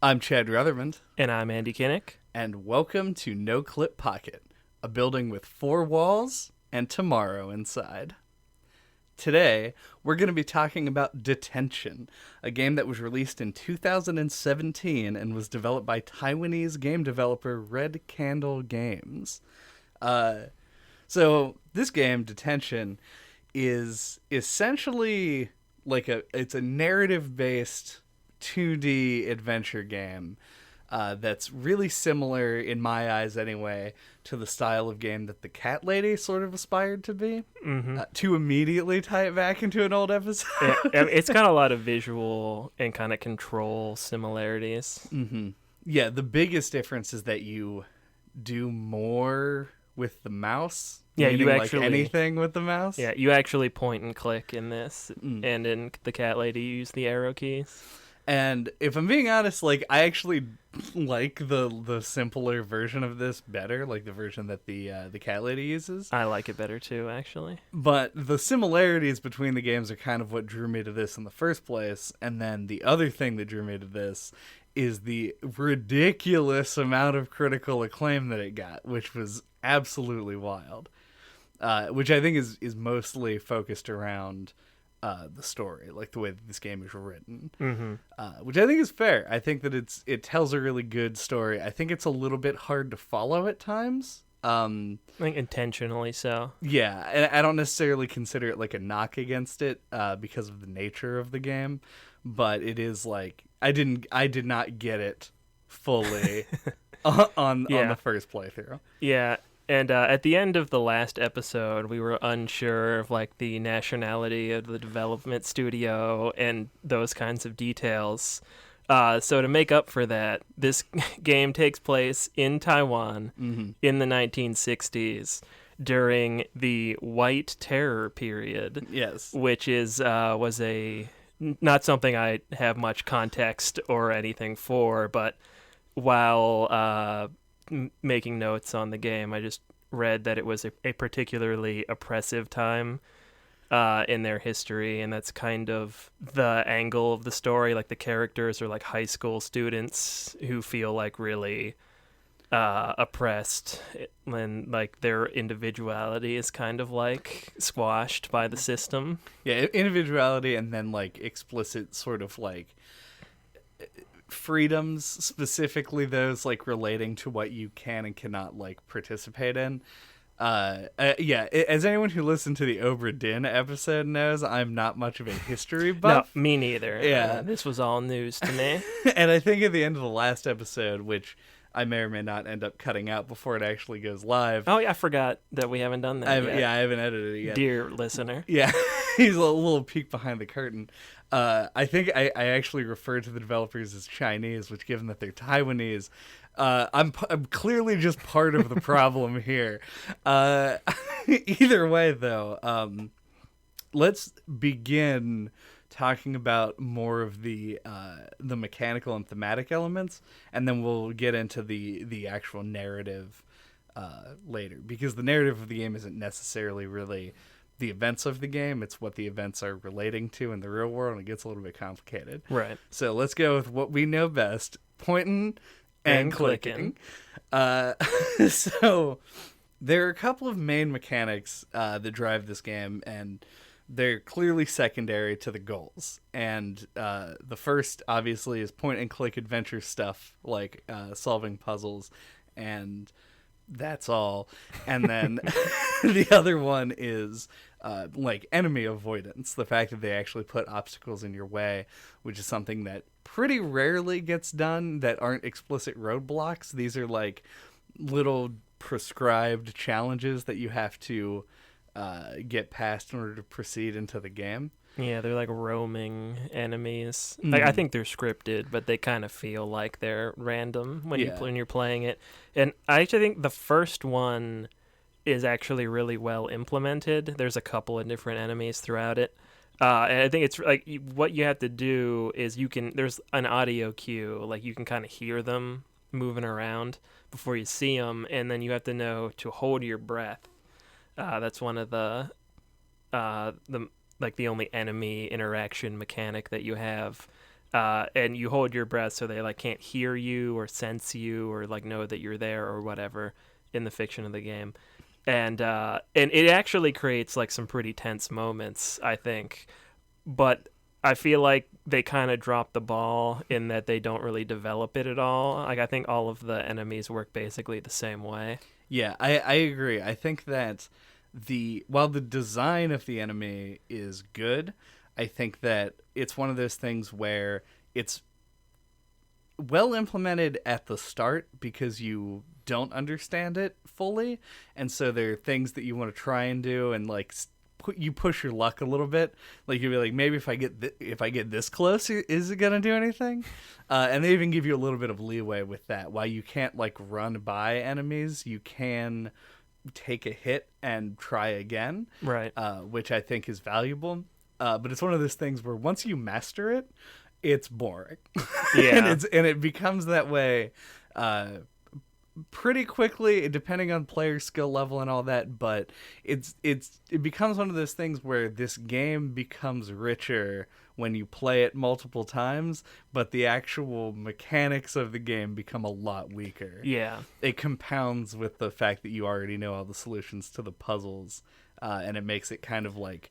I'm Chad Ruthermond, And I'm Andy Kinnick. and welcome to NOCLIP Pocket, a building with 4 walls and tomorrow inside. Today, we're going to be talking about Detention, a game that was released in 2017 and was developed by Taiwanese game developer Red Candle Games. So this game, Detention, is essentially it's a narrative-based 2D adventure game that's really similar, in my eyes anyway, to the style of game that the Cat Lady sort of aspired to be. To immediately tie it back into an old episode. It's got a lot of visual and kind of control similarities. Yeah, the biggest difference is that you do more with the mouse. Yeah, you meaning, actually anything with the mouse. Yeah, you actually point and click in this, and in the Cat Lady, you use the arrow keys. And if I'm being honest, I actually like the simpler version of this better, like the version that the Cat Lady uses. I like it better too, actually. But the similarities between the games are kind of what drew me to this in the first place. And then the other thing that drew me to this is the ridiculous amount of critical acclaim that it got, which was absolutely wild. Which I think is mostly focused around the story, like the way that this game is written, which I think is fair. I think that it tells a really good story. I think it's a little bit hard to follow at times. I think intentionally so. Yeah, and I don't necessarily consider it like a knock against it because of the nature of the game, but it is like I did not get it fully on the first playthrough. Yeah. And at the end of the last episode, we were unsure of the nationality of the development studio and those kinds of details. So to make up for that, this game takes place in Taiwan in the 1960s during the White Terror period. Yes, which was not something I have much context or anything for, but while making notes on the game, I just read that it was a particularly oppressive time in their history, and that's kind of the angle of the story. Like, the characters are like high school students who feel really oppressed, and their individuality is kind of squashed by the system. Yeah, individuality, and then explicit sort of freedoms, specifically those relating to what you can and cannot participate in. As anyone who listened to the Obra Dinn episode knows, I'm not much of a history buff. No, me neither. Yeah, this was all news to me. And I think at the end of the last episode, which I may or may not end up cutting out before it actually goes live. Oh yeah, I forgot that we haven't done that yet. Yeah, I haven't edited it yet. Dear listener. Yeah, he's a little peek behind the curtain. I think I actually refer to the developers as Chinese, which, given that they're Taiwanese, I'm clearly just part of the problem here. Either way, though, let's begin talking about more of the mechanical and thematic elements, and then we'll get into the actual narrative later, because the narrative of the game isn't necessarily really the events of the game. It's what the events are relating to in the real world, and it gets a little bit complicated. Right. So let's go with what we know best: pointing and clicking. So there are a couple of main mechanics that drive this game, and they're clearly secondary to the goals. And the first, obviously, is point and click adventure stuff, like solving puzzles, and that's all. And then the other one is enemy avoidance, the fact that they actually put obstacles in your way, which is something that pretty rarely gets done that aren't explicit roadblocks. These are little prescribed challenges that you have to get past in order to proceed into the game. Yeah, they're roaming enemies. I think they're scripted, but they kind of feel like they're random when you're playing it. And I actually think the first one is actually really well implemented. There's a couple of different enemies throughout it. And I think it's what you have to do is there's an audio cue, you can kind of hear them moving around before you see them, and then you have to know to hold your breath. That's one of the the only enemy interaction mechanic that you have. and you hold your breath so they like can't hear you or sense you or like know that you're there or whatever in the fiction of the game. And it actually creates like some pretty tense moments, I think. But I feel like they kind of drop the ball in that they don't really develop it at all. Like I think all of the enemies work basically the same way. Yeah, I agree. I think that while the design of the enemy is good, I think that it's one of those things where it's well implemented at the start because you don't understand it fully, and so there are things that you want to try and do, and like you push your luck a little bit. Like you'll be like, maybe if I get this close, is it gonna do anything? And they even give you a little bit of leeway with that. While you can't like run by enemies, you can take a hit and try again, Right. which I think is valuable. But it's one of those things where once you master it, it's boring. Yeah. and it becomes that way pretty quickly, depending on player skill level and all that. But it becomes one of those things where this game becomes richer when you play it multiple times, but the actual mechanics of the game become a lot weaker. Yeah. It compounds with the fact that you already know all the solutions to the puzzles, and it makes it kind of like,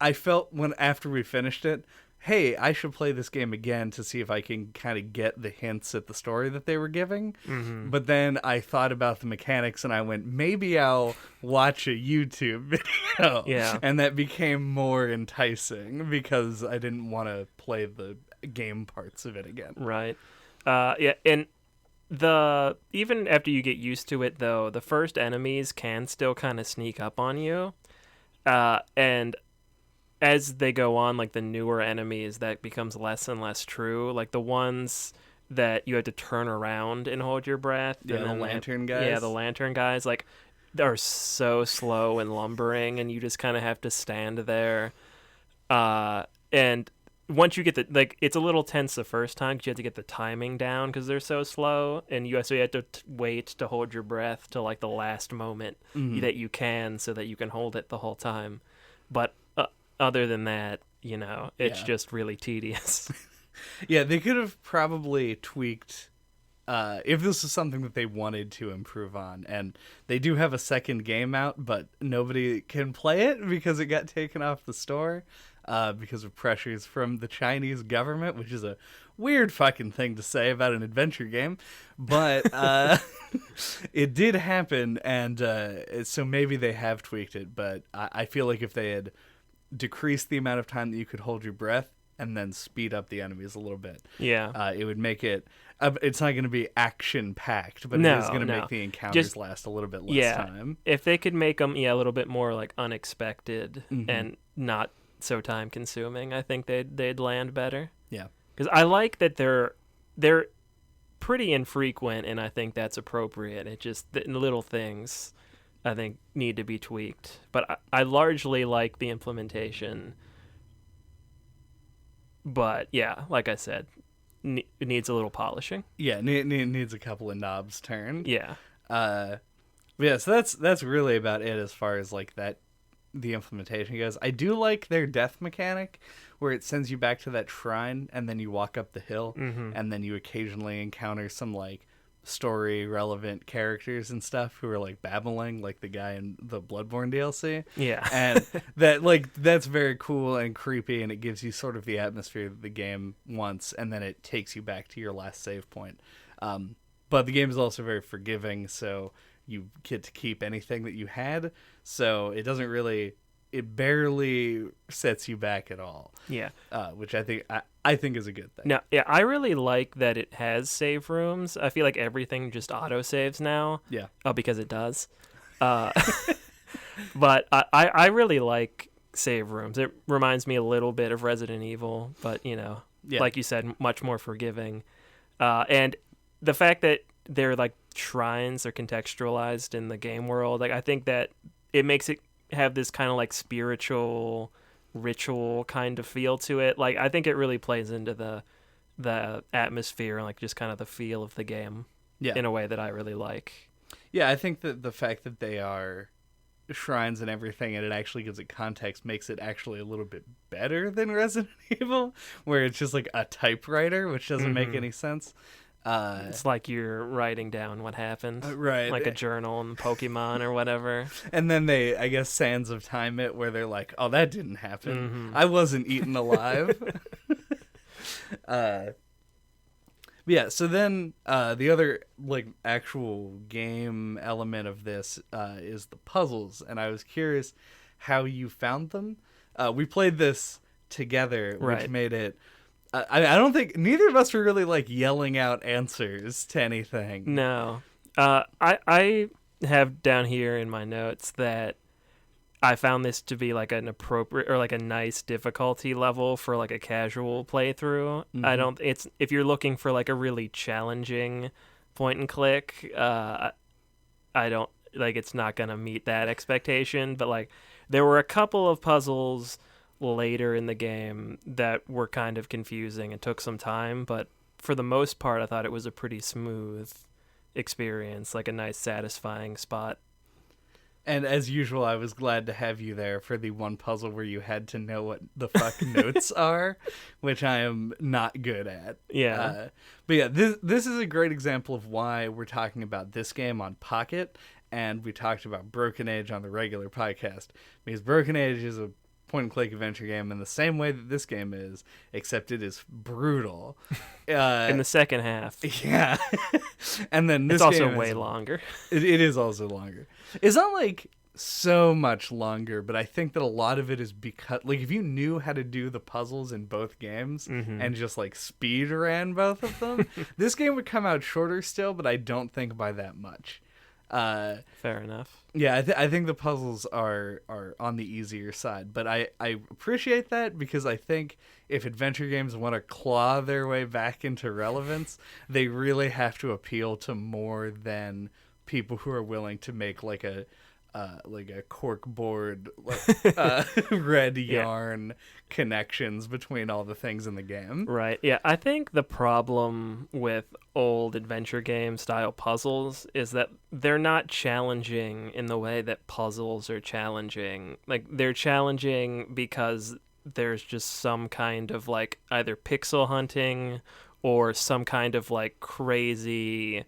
I felt after we finished it, hey, I should play this game again to see if I can kind of get the hints at the story that they were giving. Mm-hmm. But then I thought about the mechanics and I went, maybe I'll watch a YouTube video. Yeah. And that became more enticing because I didn't want to play the game parts of it again. Right. Yeah, and even after you get used to it though, the first enemies can still kind of sneak up on you. And as they go on, like the newer enemies, that becomes less and less true. Like the ones that you had to turn around and hold your breath. Yeah, and the then lantern guys. Yeah, the lantern guys. Like they're so slow and lumbering, and you just kind of have to stand there. And once you get it's a little tense the first time because you have to get the timing down because they're so slow, and you have to wait to hold your breath till like the last moment that you can, so that you can hold it the whole time. But other than that, it's just really tedious. Yeah, they could have probably tweaked if this is something that they wanted to improve on. And they do have a second game out, but nobody can play it because it got taken off the store because of pressures from the Chinese government, which is a weird fucking thing to say about an adventure game. But it did happen, and so maybe they have tweaked it. But I feel like if they had decrease the amount of time that you could hold your breath and then speed up the enemies a little bit. Yeah. It would make it, it's not going to be action packed, but it is going to make the encounters last a little bit less time. If they could make them, a little bit more like unexpected and not so time consuming, I think they'd land better. Yeah. Because I like that they're pretty infrequent, and I think that's appropriate. It just, the little things I think need to be tweaked, but I largely like the implementation. But yeah, like I said, it needs a little polishing. Yeah, it needs a couple of knobs turned. Yeah. Yeah, so that's really about it as far as like the implementation goes. I do like their death mechanic where it sends you back to that shrine and then you walk up the hill and then you occasionally encounter some like story relevant characters and stuff who are like babbling, like the guy in the Bloodborne DLC. Yeah. And that's very cool and creepy, and it gives you sort of the atmosphere that the game wants, and then it takes you back to your last save point. But the game is also very forgiving, so you get to keep anything that you had, so it barely sets you back at all. Yeah. Which I think is a good thing. No, yeah, I really like that it has save rooms. I feel like everything just auto saves now. Yeah. Because it does. But I really like save rooms. It reminds me a little bit of Resident Evil, but like you said, much more forgiving. And the fact that they're like shrines are contextualized in the game world, like I think that it makes it have this kind of like spiritual ritual kind of feel to it. Like I think it really plays into the atmosphere and like just kind of the feel of the game in a way that I really like. Yeah, I think that the fact that they are shrines and everything, and it actually gives it context, makes it actually a little bit better than Resident Evil, where it's just like a typewriter, which doesn't make any sense. It's like you're writing down what happened, right? Like a journal in Pokemon or whatever. And then they, I guess, Sands of Time it, where they're like, "Oh, that didn't happen. I wasn't eaten alive." Yeah. So then, the other like actual game element of this is the puzzles, and I was curious how you found them. We played this together, which made it. I don't think neither of us were really like yelling out answers to anything. No. I have down here in my notes that I found this to be like an appropriate or like a nice difficulty level for like a casual playthrough. It's if you're looking for like a really challenging point and click, I don't like it's not going to meet that expectation, but like there were a couple of puzzles later in the game that were kind of confusing and took some time, but for the most part I thought it was a pretty smooth experience, like a nice satisfying spot. And as usual, I was glad to have you there for the one puzzle where you had to know what the fuck notes are, which I am not good at. Yeah. But yeah, this is a great example of why we're talking about this game on Pocket, and we talked about Broken Age on the regular podcast, because Broken Age is a point-and-click adventure game in the same way that this game is, except it is brutal. In the second half. Yeah. And then this it's also game way longer. It is also longer. It's not like so much longer, but I think that a lot of it is because, like, if you knew how to do the puzzles in both games and just, like, speed ran both of them, this game would come out shorter still, but I don't think by that much. Fair enough. Yeah, I think the puzzles are on the easier side, but I appreciate that, because I think if adventure games want to claw their way back into relevance, they really have to appeal to more than people who are willing to make like a cork board red yarn connections between all the things in the game. Right. Yeah, I think the problem with old adventure game style puzzles is that they're not challenging in the way that puzzles are challenging. Like, they're challenging because there's just some kind of like either pixel hunting or some kind of like crazy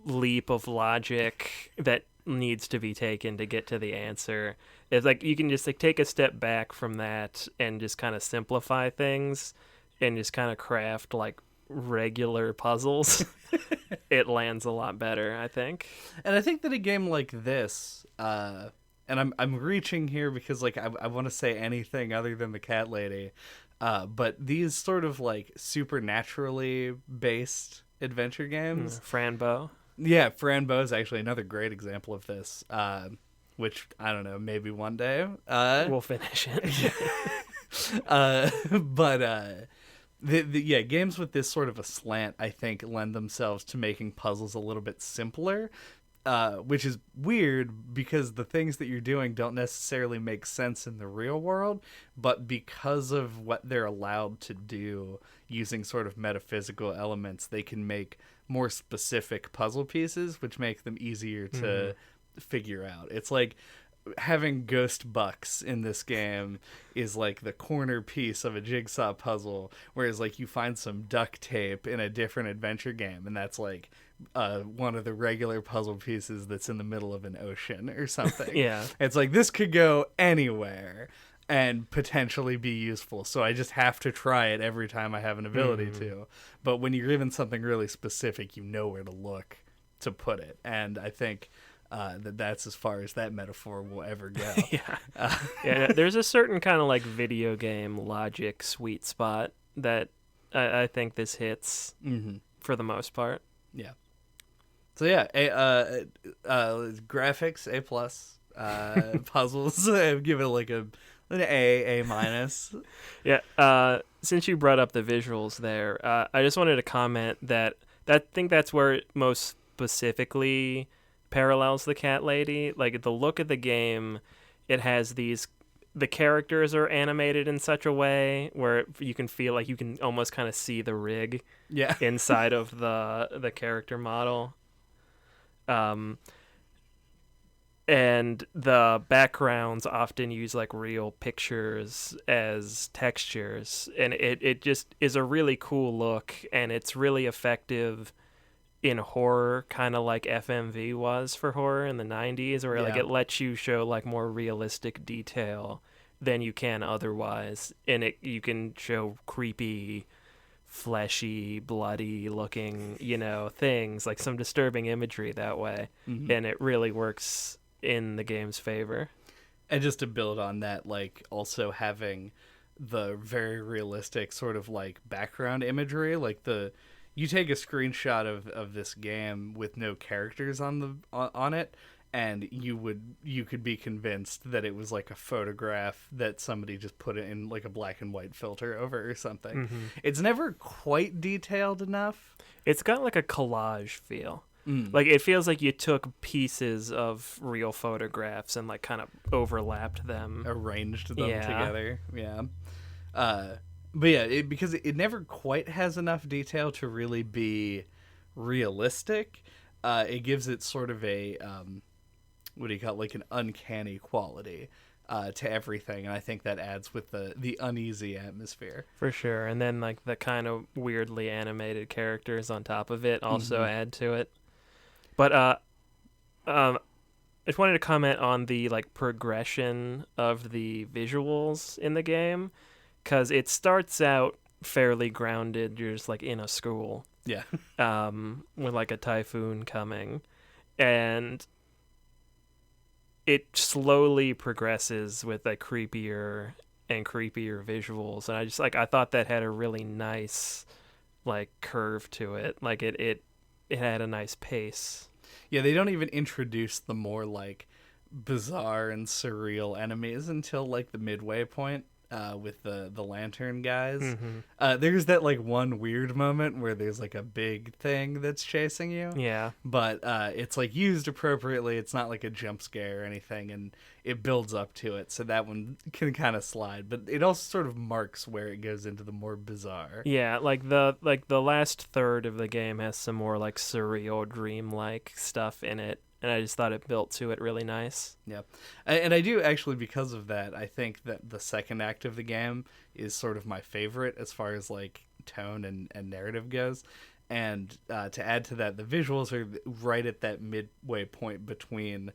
leap of logic that needs to be taken to get to the answer. It's like you can just like take a step back from that and just kind of simplify things and just kind of craft like regular puzzles. It lands a lot better, I think. And I think that a game like this, and I'm reaching here because like I want to say anything other than the cat lady, but these sort of like supernaturally based adventure games, Franbo. Yeah, Franbo is actually another great example of this, which, I don't know, maybe one day. We'll finish it. Yeah, games with this sort of a slant, I think, lend themselves to making puzzles a little bit simpler, which is weird because the things that you're doing don't necessarily make sense in the real world, but because of what they're allowed to do using sort of metaphysical elements, they can make more specific puzzle pieces, which make them easier to figure out. It's like having ghost bucks in this game is like the corner piece of a jigsaw puzzle, whereas like you find some duct tape in a different adventure game, and that's like one of the regular puzzle pieces that's in the middle of an ocean or something. Yeah. It's like this could go anywhere and potentially be useful, so I just have to try it every time I have an ability to. But when you're given something really specific, you know where to look to put it, and I think that's as far as that metaphor will ever go. Yeah, there's a certain kind of like video game logic sweet spot that I think this hits for the most part. Yeah. So yeah, graphics A+, puzzles I give it like an A minus. Yeah. Since you brought up the visuals there, I just wanted to comment that I think that's where it most specifically parallels the cat lady. Like the look of the game, it has the characters are animated in such a way where you can feel like you can almost kind of see the rig inside of the character model. and the backgrounds often use like real pictures as textures, and it just is a really cool look, and it's really effective in horror, kind of like FMV was for horror in the 90s, where like Yeah. it lets you show like more realistic detail than you can otherwise, and you can show creepy, fleshy, bloody looking, things, like some disturbing imagery that way. Hmm. And it really works in the game's favor. And just to build on that, like also having the very realistic sort of like background imagery, like you take a screenshot of this game with no characters on it, and you could be convinced that it was like a photograph that somebody just put it in like a black and white filter over or something. Mm-hmm. It's never quite detailed enough. It's got like a collage feel. Mm. Like it feels like you took pieces of real photographs and like kind of overlapped them. Arranged them Yeah. together. Yeah. But yeah, because it never quite has enough detail to really be realistic. It gives it sort of a what do you call it, like an uncanny quality to everything, and I think that adds with the uneasy atmosphere. For sure. And then like the kind of weirdly animated characters on top of it also add to it. But I just wanted to comment on the like progression of the visuals in the game, because it starts out fairly grounded. You're just like in a school, Yeah. with like a typhoon coming, and it slowly progresses with like creepier and creepier visuals. And I thought that had a really nice like curve to it. Like it had a nice pace. Yeah, they don't even introduce the more like bizarre and surreal enemies until like the midway point with the lantern guys. Mm-hmm. There's that like one weird moment where there's like a big thing that's chasing you. Yeah. But it's like used appropriately. It's not like a jump scare or anything, and it builds up to it, so that one can kind of slide. But it also sort of marks where it goes into the more bizarre. Yeah, like the last third of the game has some more like surreal, dream-like stuff in it, and I just thought it built to it really nice. Yeah, and I do actually, because of that, I think that the second act of the game is sort of my favorite as far as like tone and narrative goes. And to add to that, the visuals are right at that midway point between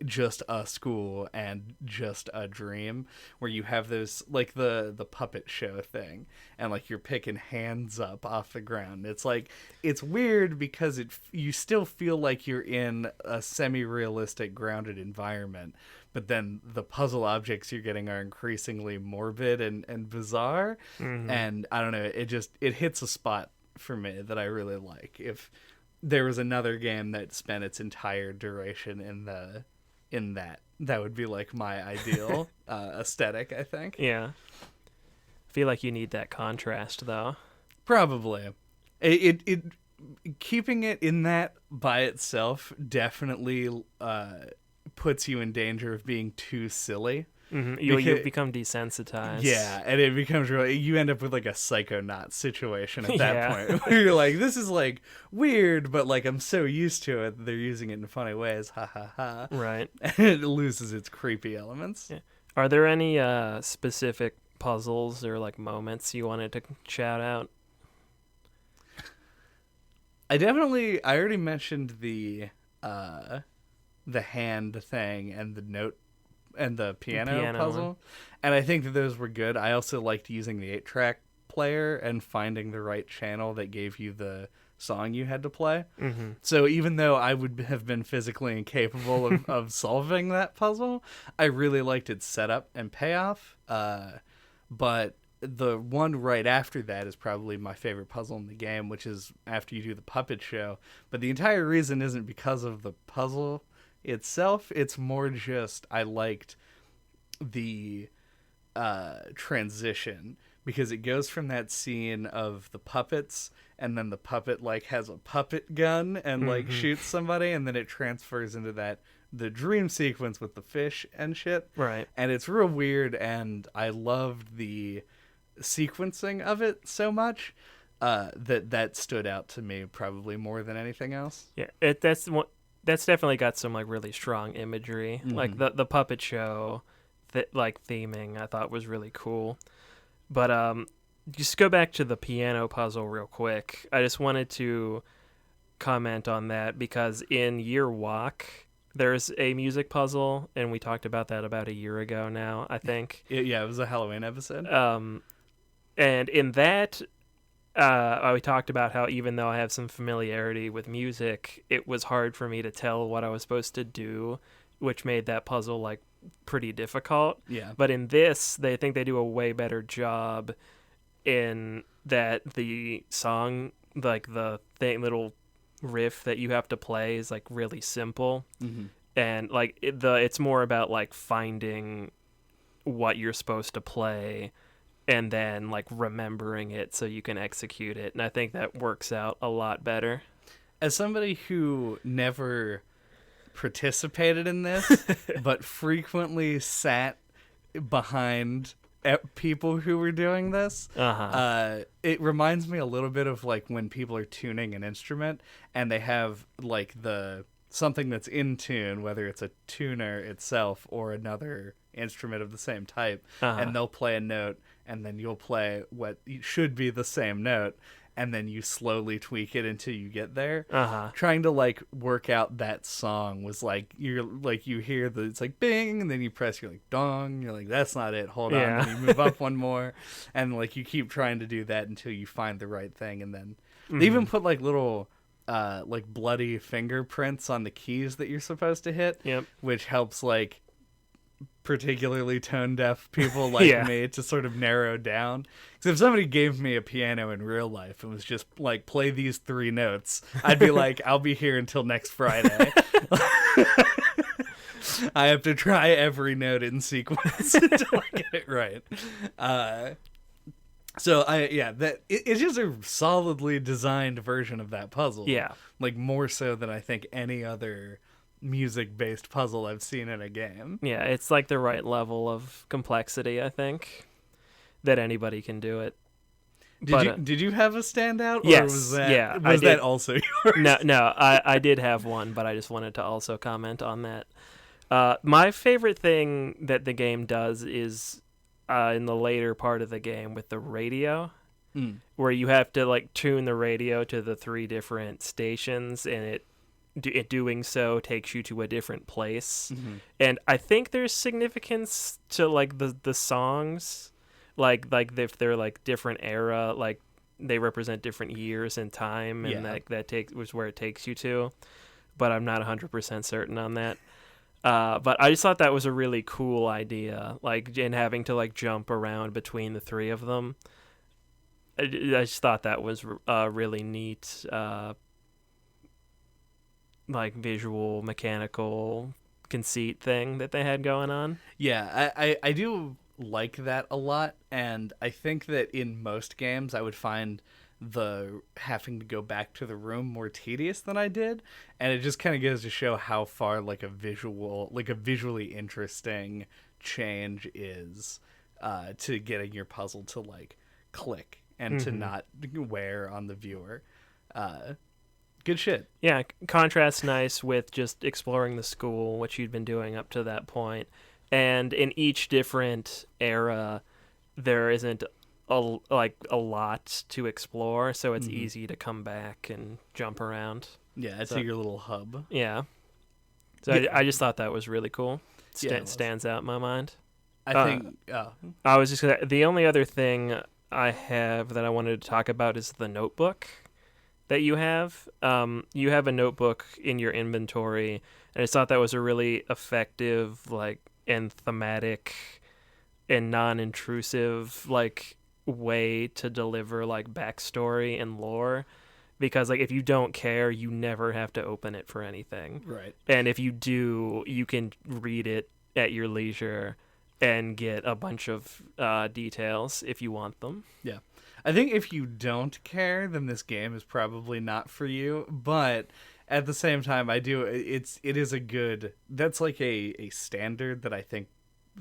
just a school and just a dream, where you have those like the puppet show thing, and like you're picking hands up off the ground. It's like, it's weird because you still feel like you're in a semi-realistic grounded environment, but then the puzzle objects you're getting are increasingly morbid and bizarre. Mm-hmm. And I don't know, it hits a spot for me that I really like. If there was another game that spent its entire duration in that would be like my ideal aesthetic, I think. Yeah. I feel like you need that contrast though. Probably. It keeping it in that by itself definitely puts you in danger of being too silly. Mm-hmm. You become desensitized. Yeah, and it becomes really, you end up with like a Psychonaut situation at that Yeah. point, where you're like, this is like weird, but like I'm so used to it that they're using it in funny ways, ha ha ha. Right. And it loses its creepy elements. Yeah. Are there any specific puzzles or like moments you wanted to shout out? I already mentioned the hand thing and the note and the piano puzzle one. And I think that those were good. I also liked using the 8-track player and finding the right channel that gave you the song you had to play. Mm-hmm. So even though I would have been physically incapable of solving that puzzle, I really liked its setup and payoff. But the one right after that is probably my favorite puzzle in the game, which is after you do the puppet show. But the entire reason isn't because of the puzzle itself. It's more just I liked the transition, because it goes from that scene of the puppets, and then the puppet like has a puppet gun and like shoots somebody, and then it transfers into the dream sequence with the fish and shit. Right. And it's real weird, and I loved the sequencing of it so much that stood out to me probably more than anything else. Yeah, that's that's definitely got some like really strong imagery. Like the puppet show, like theming, I thought was really cool. But just go back to the piano puzzle real quick. I just wanted to comment on that because in Year Walk, there's a music puzzle, and we talked about that about a year ago now, I think. Yeah, it was a Halloween episode. And in that, we talked about how even though I have some familiarity with music, it was hard for me to tell what I was supposed to do, which made that puzzle like pretty difficult. Yeah. But in this, they think they do a way better job in that the song, like the little riff that you have to play is like really simple, and like it's more about like finding what you're supposed to play and then like remembering it so you can execute it, and I think that works out a lot better. As somebody who never participated in this but frequently sat behind people who were doing this, it reminds me a little bit of like when people are tuning an instrument and they have like something that's in tune, whether it's a tuner itself or another instrument of the same type, and they'll play a note and then you'll play what should be the same note, and then you slowly tweak it until you get there. Trying to like work out that song was like, you're like, you hear it's like bing, and then you press, you're like dong, you're like, that's not it, hold on, and you move up one more, and like you keep trying to do that until you find the right thing. And then they even put like little like bloody fingerprints on the keys that you're supposed to hit, which helps like particularly tone deaf people like me to sort of narrow down. Because if somebody gave me a piano in real life and was just like, play these 3 notes, I'd be like, I'll be here until next Friday. I have to try every note in sequence until I get it right. It's just a solidly designed version of that puzzle. Yeah, like more so than I think any other music-based puzzle I've seen in a game. Yeah, it's like the right level of complexity, I think, that anybody can do it. Did you have a standout? Yes, or was that also yours? No, I did have one, but I just wanted to also comment on that. My favorite thing that the game does is in the later part of the game with the radio, where you have to like tune the radio to the 3 different stations, and it doing so takes you to a different place. And I think there's significance to like the songs, like if they're like different era, like they represent different years in time, and that was where it takes you to, but I'm not 100% certain on that. But I just thought that was a really cool idea, like in having to like jump around between the 3 of them. I just thought that was really neat, like visual mechanical conceit thing that they had going on. Yeah, I do like that a lot, and I think that in most games I would find the having to go back to the room more tedious than I did, and it just kind of goes to show how far like a visually interesting change is to getting your puzzle to like click and to not wear on the viewer. Good shit. Yeah, contrasts nice with just exploring the school, which you'd been doing up to that point. And in each different era, there isn't a lot to explore, so it's easy to come back and jump around. Yeah, it's your little hub. Yeah. So I just thought that was really cool. Stands out in my mind. I was just the only other thing I have that I wanted to talk about is the notebook that you have. You have a notebook in your inventory, and I just thought that was a really effective, like, and thematic and non-intrusive, like, way to deliver, like, backstory and lore. Because, like, if you don't care, you never have to open it for anything. Right. And if you do, you can read it at your leisure and get a bunch of details if you want them. Yeah. I think if you don't care, then this game is probably not for you. But at the same time, it is a good, that's like a standard that I think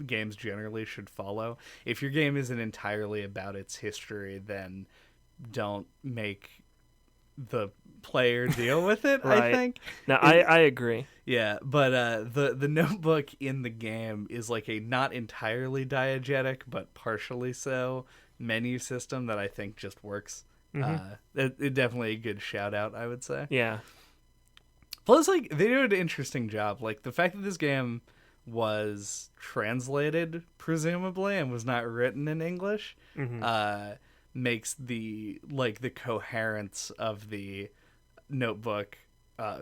games generally should follow. If your game isn't entirely about its history, then don't make the player deal with it. Right. I think. No, I agree. Yeah, but the notebook in the game is like a not entirely diegetic, but partially so menu system that I think just works. It definitely a good shout out, I would say. Yeah. Plus, like, they do an interesting job. Like, the fact that this game was translated, presumably, and was not written in English, makes the coherence of the notebook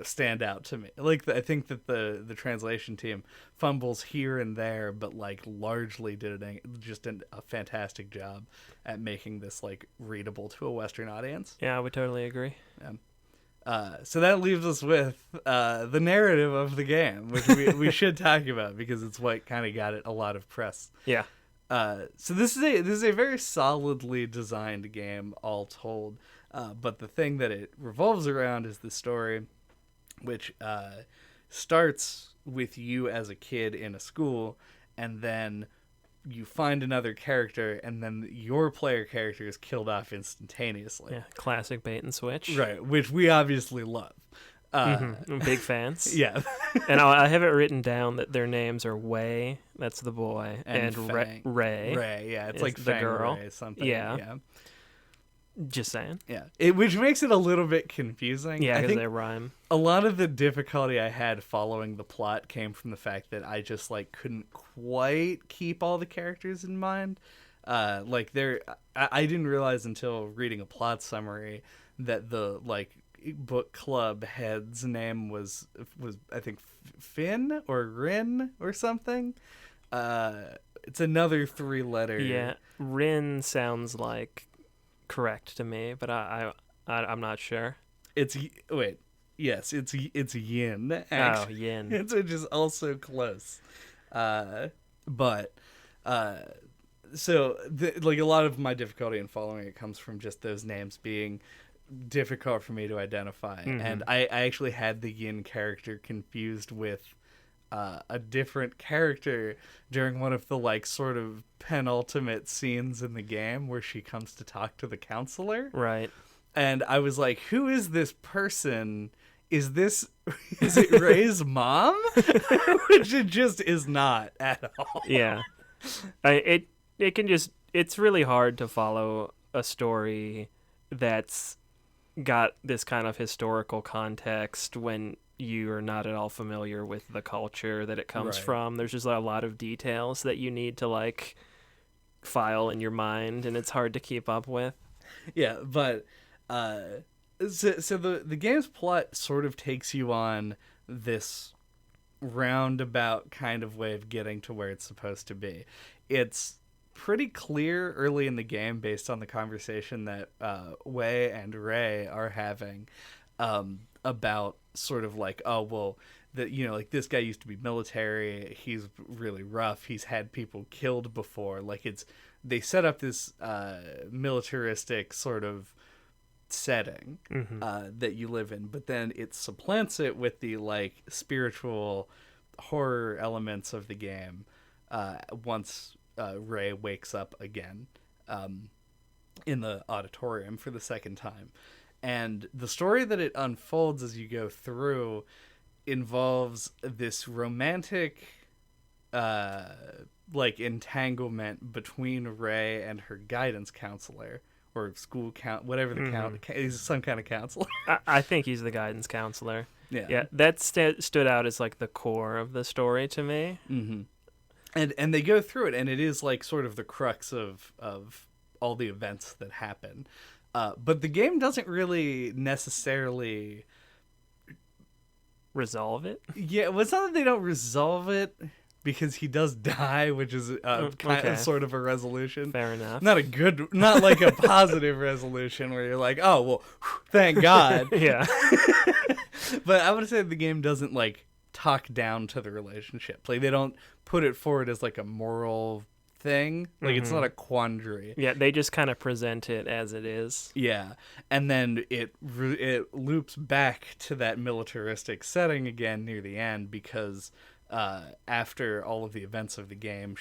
stand out to me. Like, I think that the translation team fumbles here and there, but, like, largely did a fantastic job at making this, like, readable to a Western audience. Yeah, I would totally agree. Yeah. So that leaves us with the narrative of the game, which we should talk about because it's what kind of got it a lot of press. Yeah. So this is a very solidly designed game, all told. But the thing that it revolves around is the story, which starts with you as a kid in a school, and then you find another character, and then your player character is killed off instantaneously. Yeah, classic bait and switch. Right, which we obviously love. Big fans. Yeah. And I have it written down that their names are Wei, that's the boy, and Fang. Ray. Ray, yeah, it's is like the Fang girl. Ray something. Yeah. Just saying. Yeah. Which makes it a little bit confusing. Yeah, I because think they rhyme. a lot of the difficulty I had following the plot came from the fact that I just like couldn't quite keep all the characters in mind. I didn't realize until reading a plot summary that the like book club head's name was I think Finn or Rin or something. It's another 3-letter. Yeah, Rin sounds like correct to me, but I'm not sure. It's yes, it's Yin. Oh, Yin. Which is also close. So like a lot of my difficulty in following it comes from just those names being difficult for me to identify, and I actually had the Yin character confused with a different character during one of the like sort of penultimate scenes in the game where she comes to talk to the counselor. Right. And I was like, who is this person? Is it Ray's mom? Which it just is not at all. Yeah. It's really hard to follow a story that's got this kind of historical context when you are not at all familiar with the culture that it comes from. There's just a lot of details that you need to like file in your mind, and it's hard to keep up with. Yeah, but so the game's plot sort of takes you on this roundabout kind of way of getting to where it's supposed to be. It's pretty clear early in the game based on the conversation that Wei and Ray are having about sort of like, oh, well, like this guy used to be military. He's really rough. He's had people killed before. Like they set up this militaristic sort of setting that you live in, but then it supplants it with the like spiritual horror elements of the game once Ray wakes up again in the auditorium for the second time. And the story that it unfolds as you go through involves this romantic like entanglement between Ray and her guidance counselor or school whatever the is some kind of counselor. I think he's the guidance counselor. Yeah, that stood out as like the core of the story to me. And they go through it, and it is like sort of the crux of all the events that happen. But the game doesn't really necessarily resolve it. Yeah, well, it's not that they don't resolve it, because he does die, which is kind of sort of a resolution. Fair enough. Not like a positive resolution where you're like, oh, well, thank God. Yeah. But I would say the game doesn't like talk down to the relationship. Like they don't put it forward as like a moral thing. Like it's not a quandary. Yeah, they just kind of present it as it is. Yeah, and then it loops back to that militaristic setting again near the end because after all of the events of the game,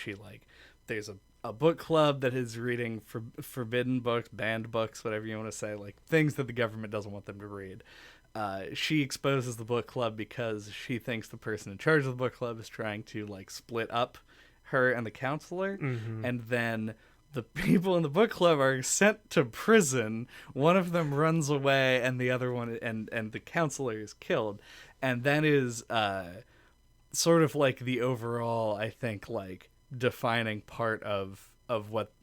there's a book club that is reading forbidden books, banned books, whatever you want to say, like things that the government doesn't want them to read. She exposes the book club because she thinks the person in charge of the book club is trying to like split up her and the counselor, and then the people in the book club are sent to prison. One of them runs away, and the other one, and the counselor is killed. And that is sort of like the overall, I think, like defining part of what,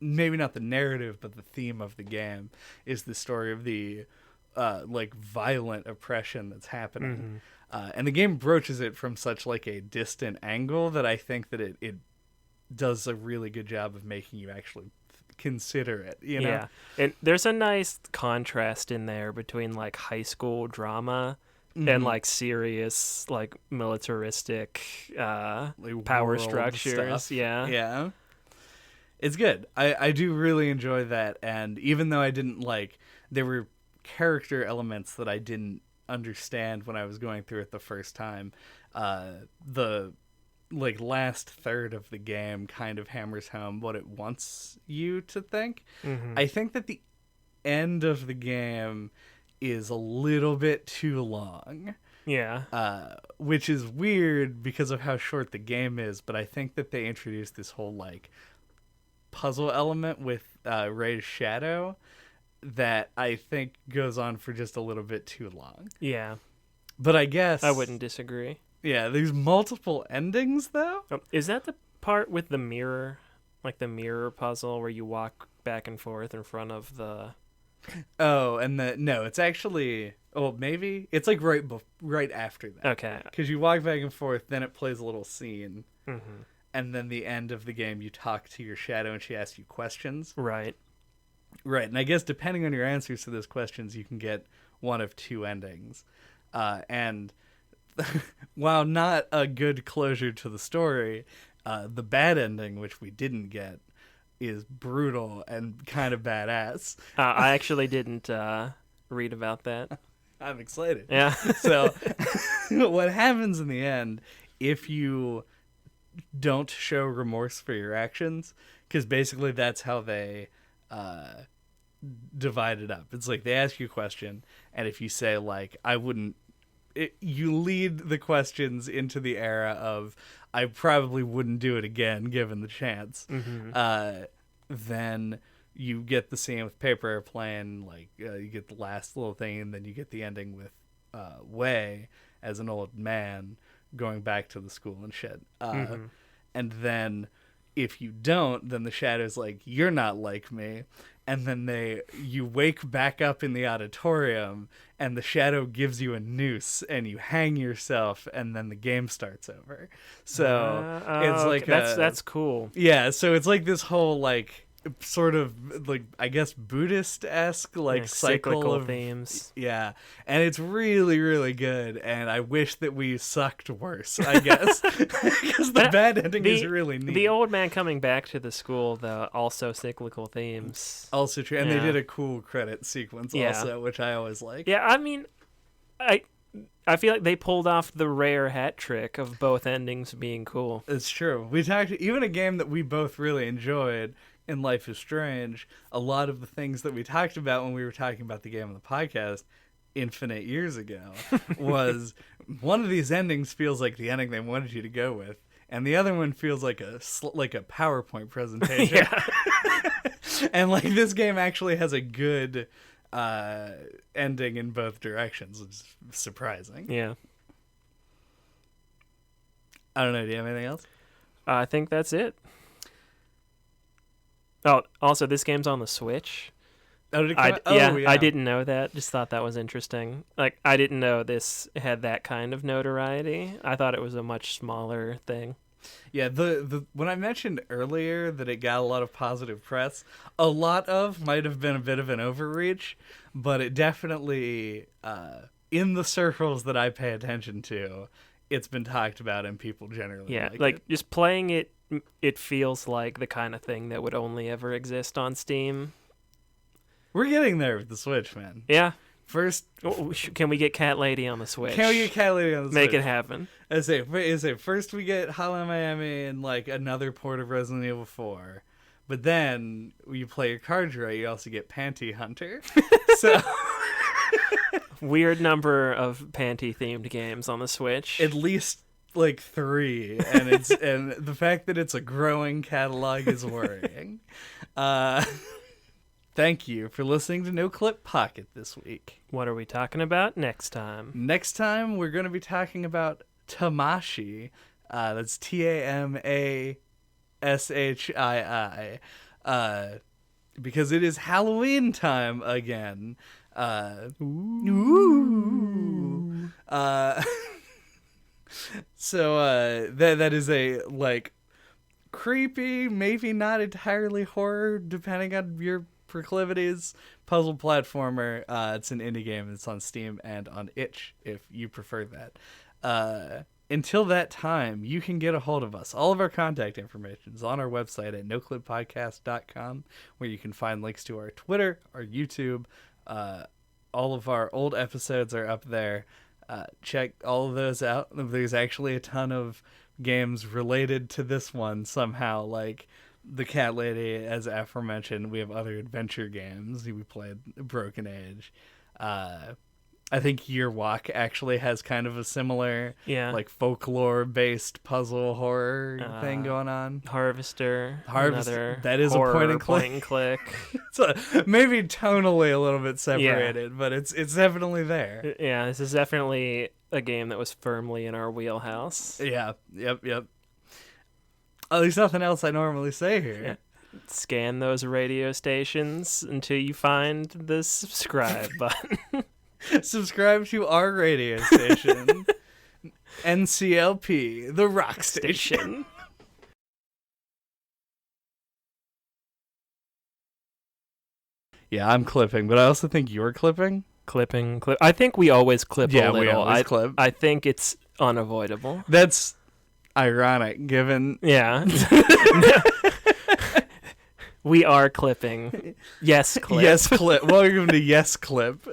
maybe not the narrative, but the theme of the game is the story of the like violent oppression that's happening. And the game broaches it from such like a distant angle that I think that it does a really good job of making you actually consider it, you know? Yeah. And there's a nice contrast in there between like high school drama and like serious, like militaristic Like power world structures. stuff. Yeah. Yeah. It's good. I do really enjoy that. And even though I didn't like, there were character elements that I didn't understand when I was going through it the first time, the like last third of the game kind of hammers home what it wants you to think. I think that the end of the game is a little bit too long. Yeah. Which is weird because of how short the game is, but I think that they introduced this whole like puzzle element with Ray's shadow that I think goes on for just a little bit too long. Yeah. But I guess I wouldn't disagree. Yeah, there's multiple endings though. Is that the part with the mirror, like the mirror puzzle where you walk back and forth in front of the? Oh, and no, it's actually, oh, maybe it's like right after that. Okay. Because you walk back and forth, then it plays a little scene, and then the end of the game, you talk to your shadow, and she asks you questions. Right. Right, and I guess depending on your answers to those questions, you can get one of two endings, and while not a good closure to the story, the bad ending, which we didn't get, is brutal and kind of badass. I actually didn't read about that. I'm excited. Yeah. So what happens in the end if you don't show remorse for your actions, because basically that's how they divide it up. It's like they ask you a question, and if you say like, I wouldn't, you lead the questions into the era of I probably wouldn't do it again given the chance. Then you get the scene with Paper Airplane, like you get the last little thing, and then you get the ending with Wei as an old man going back to the school and shit. And then if you don't, then the shadow's like, you're not like me. And then you wake back up in the auditorium, and the shadow gives you a noose, and you hang yourself, and then the game starts over. So it's like that's cool. Yeah, so it's like this whole like sort of like, I guess, Buddhist-esque like cycle of themes. Yeah, and it's really, really good, and I wish that we sucked worse, I guess, because the bad ending is really neat. The old man coming back to the school, though, also cyclical themes. Also true, and they did a cool credit sequence also, which I always like. Yeah, I mean, I feel like they pulled off the rare hat trick of both endings being cool. It's true. We talked, even a game that we both really enjoyed in Life is Strange, a lot of the things that we talked about when we were talking about the game on the podcast infinite years ago was one of these endings feels like the ending they wanted you to go with, and the other one feels like a PowerPoint presentation. And like this game actually has a good ending in both directions, which is surprising. Yeah. I don't know, do you have anything else? I think that's it. Oh, also, this game's on the Switch. Oh, did it come out? Yeah. I didn't know that. Just thought that was interesting. Like, I didn't know this had that kind of notoriety. I thought it was a much smaller thing. Yeah, the when I mentioned earlier that it got a lot of positive press, a lot of might have been a bit of an overreach, but it definitely, in the circles that I pay attention to, it's been talked about and people generally like it. Just playing it, it feels like the kind of thing that would only ever exist on Steam. We're getting there with the Switch, man. Yeah. First, can we get Cat Lady on the Switch? Can we get Cat Lady on the Switch? Make it happen. I say first we get Hotline Miami and like another port of Resident Evil 4, but then when you play your cards right, you also get Panty Hunter. So weird number of panty themed games on the Switch. at least like 3, and and the fact that it's a growing catalog is worrying. Thank you for listening to No Clip Pocket this week. What are we talking about next time? Next time we're going to be talking about Tamashii. That's Tamashii. Because it is Halloween time again. Ooh. So that is a like creepy, maybe not entirely horror, depending on your proclivities, puzzle platformer. It's an indie game. It's on Steam and on itch if you prefer that. Until that time, you can get a hold of us. All of our contact information is on our website at noclippodcast.com, where you can find links to our Twitter, our YouTube. All of our old episodes are up there. Check all of those out. There's actually a ton of games related to this one somehow, like The Cat Lady, as aforementioned. We have other adventure games. We played Broken Age. I think Year Walk actually has kind of a similar like folklore-based puzzle horror thing going on. Harvester, that is a point and click. So maybe tonally a little bit separated, but it's definitely there. Yeah, this is definitely a game that was firmly in our wheelhouse. Yeah, yep. Oh, there's nothing else I normally say here. Yeah. Scan those radio stations until you find the subscribe button. Subscribe to our radio station, NCLP, the rock station. Yeah, I'm clipping, but I also think you're clipping. Clip. I think we always clip a little. We always clip. I think it's unavoidable. That's ironic, given... Yeah. We are clipping. Yes, clip. Yes, clip. Welcome to Yes, Clip.